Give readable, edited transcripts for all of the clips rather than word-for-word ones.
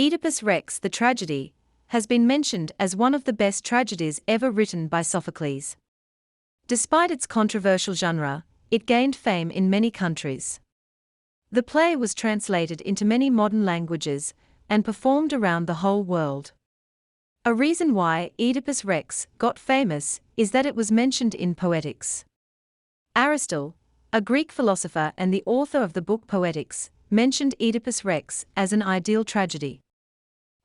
Oedipus Rex, the tragedy, has been mentioned as one of the best tragedies ever written by Sophocles. Despite its controversial genre, it gained fame in many countries. The play was translated into many modern languages and performed around the whole world. A reason why Oedipus Rex got famous is that it was mentioned in Poetics. Aristotle, a Greek philosopher and the author of the book Poetics, mentioned Oedipus Rex as an ideal tragedy.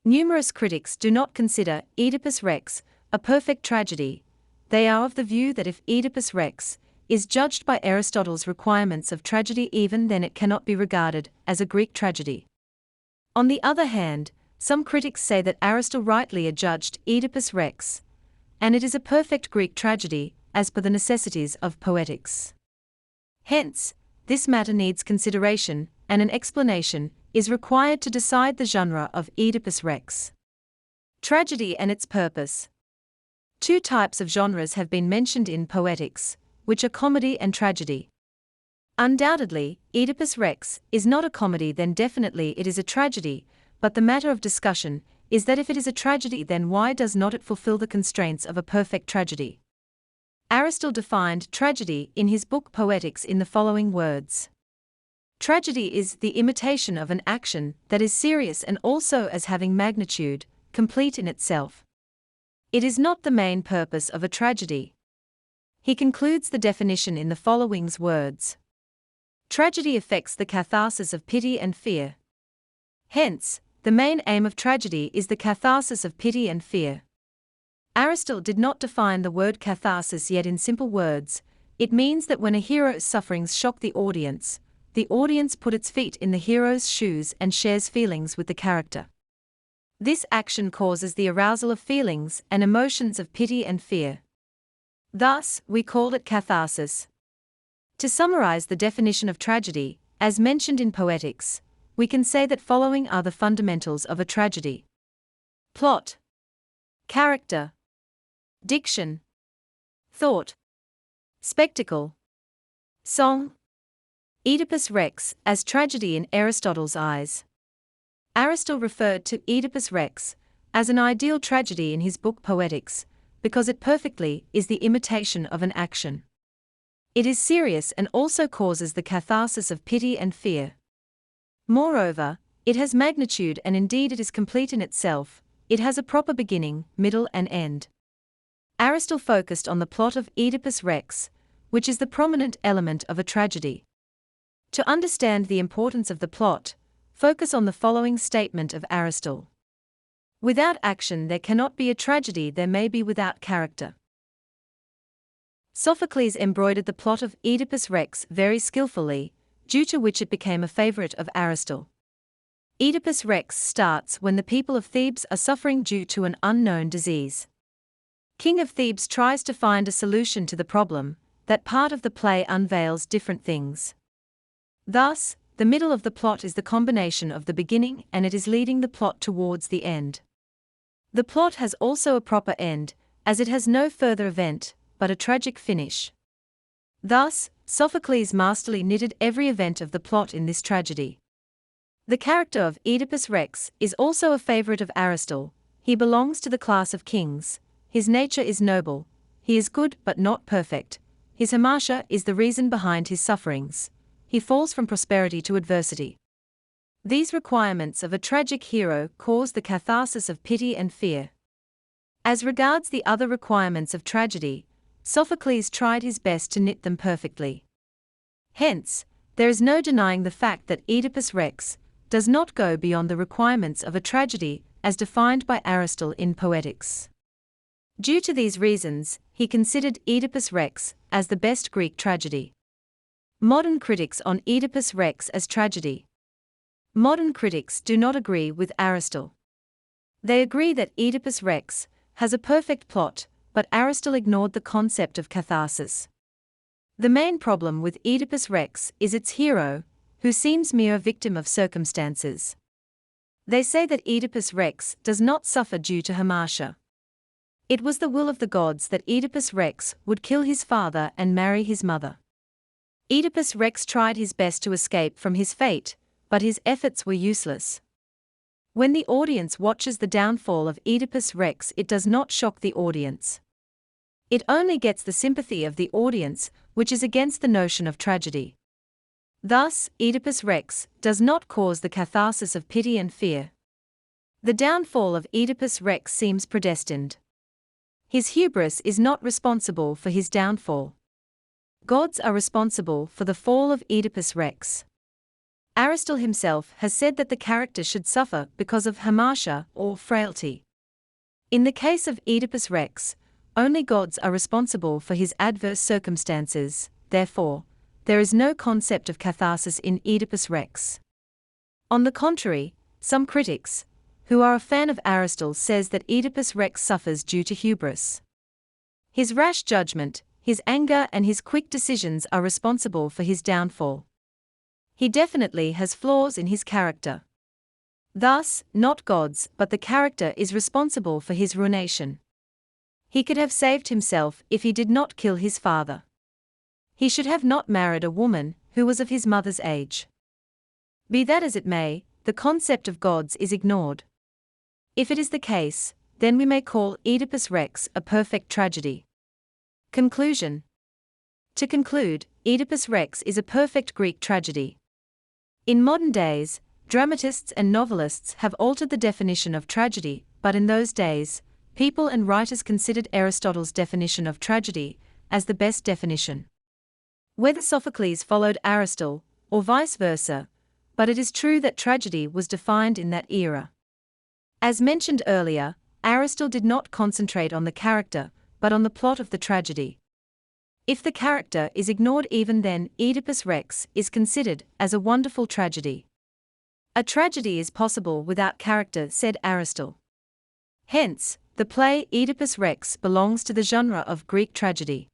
Numerous critics do not consider Oedipus Rex a perfect tragedy. They are of the view that if Oedipus Rex is judged by Aristotle's requirements of tragedy, even then it cannot be regarded as a Greek tragedy. On the other hand, some critics say that Aristotle rightly adjudged Oedipus Rex, and it is a perfect Greek tragedy as per the necessities of Poetics. Hence, this matter needs consideration, and an explanation is required to decide the genre of Oedipus Rex. Tragedy and its purpose. Two types of genres have been mentioned in Poetics, which are comedy and tragedy. Undoubtedly, Oedipus Rex is not a comedy, then definitely it is a tragedy, but the matter of discussion is that if it is a tragedy, then why does not it fulfill the constraints of a perfect tragedy? Aristotle defined tragedy in his book Poetics in the following words. Tragedy is the imitation of an action that is serious and also as having magnitude, complete in itself. It is not the main purpose of a tragedy. He concludes the definition in the following words. Tragedy affects the catharsis of pity and fear. Hence, the main aim of tragedy is the catharsis of pity and fear. Aristotle did not define the word catharsis, yet in simple words, it means that when a hero's sufferings shock the audience put its feet in the hero's shoes and shares feelings with the character. This action causes the arousal of feelings and emotions of pity and fear. Thus, we call it catharsis. To summarize the definition of tragedy, as mentioned in Poetics, we can say that following are the fundamentals of a tragedy: plot, character, diction, thought, spectacle, song. Oedipus Rex as tragedy in Aristotle's eyes. Aristotle referred to Oedipus Rex as an ideal tragedy in his book Poetics, because it perfectly is the imitation of an action. It is serious and also causes the catharsis of pity and fear. Moreover, it has magnitude, and indeed it is complete in itself. It has a proper beginning, middle and end. Aristotle focused on the plot of Oedipus Rex, which is the prominent element of a tragedy. To understand the importance of the plot, focus on the following statement of Aristotle. Without action there cannot be a tragedy, there may be without character. Sophocles embroidered the plot of Oedipus Rex very skillfully, due to which it became a favorite of Aristotle. Oedipus Rex starts when the people of Thebes are suffering due to an unknown disease. King of Thebes tries to find a solution to the problem. That part of the play unveils different things. Thus, the middle of the plot is the combination of the beginning, and it is leading the plot towards the end. The plot has also a proper end, as it has no further event, but a tragic finish. Thus, Sophocles masterly knitted every event of the plot in this tragedy. The character of Oedipus Rex is also a favorite of Aristotle. He belongs to the class of kings. His nature is noble. He is good but not perfect. His hamartia is the reason behind his sufferings. He falls from prosperity to adversity. These requirements of a tragic hero cause the catharsis of pity and fear. As regards the other requirements of tragedy, Sophocles tried his best to knit them perfectly. Hence, there is no denying the fact that Oedipus Rex does not go beyond the requirements of a tragedy as defined by Aristotle in Poetics. Due to these reasons, he considered Oedipus Rex as the best Greek tragedy. Modern critics on Oedipus Rex as tragedy. Modern critics do not agree with Aristotle. They agree that Oedipus Rex has a perfect plot, but Aristotle ignored the concept of catharsis. The main problem with Oedipus Rex is its hero, who seems mere victim of circumstances. They say that Oedipus Rex does not suffer due to hamartia. It was the will of the gods that Oedipus Rex would kill his father and marry his mother. Oedipus Rex tried his best to escape from his fate, but his efforts were useless. When the audience watches the downfall of Oedipus Rex, it does not shock the audience. It only gets the sympathy of the audience, which is against the notion of tragedy. Thus, Oedipus Rex does not cause the catharsis of pity and fear. The downfall of Oedipus Rex seems predestined. His hubris is not responsible for his downfall. Gods are responsible for the fall of Oedipus Rex. Aristotle himself has said that the character should suffer because of hamartia, or frailty. In the case of Oedipus Rex, only gods are responsible for his adverse circumstances, therefore, there is no concept of catharsis in Oedipus Rex. On the contrary, some critics, who are a fan of Aristotle, says that Oedipus Rex suffers due to hubris. His rash judgment, his anger and his quick decisions are responsible for his downfall. He definitely has flaws in his character. Thus, not gods, but the character is responsible for his ruination. He could have saved himself if he did not kill his father. He should have not married a woman who was of his mother's age. Be that as it may, the concept of gods is ignored. If it is the case, then we may call Oedipus Rex a perfect tragedy. Conclusion. To conclude, Oedipus Rex is a perfect Greek tragedy. In modern days, dramatists and novelists have altered the definition of tragedy, but in those days, people and writers considered Aristotle's definition of tragedy as the best definition. Whether Sophocles followed Aristotle, or vice versa, but it is true that tragedy was defined in that era. As mentioned earlier, Aristotle did not concentrate on the character, but on the plot of the tragedy. If the character is ignored, even then Oedipus Rex is considered as a wonderful tragedy. A tragedy is possible without character, said Aristotle. Hence, the play Oedipus Rex belongs to the genre of Greek tragedy.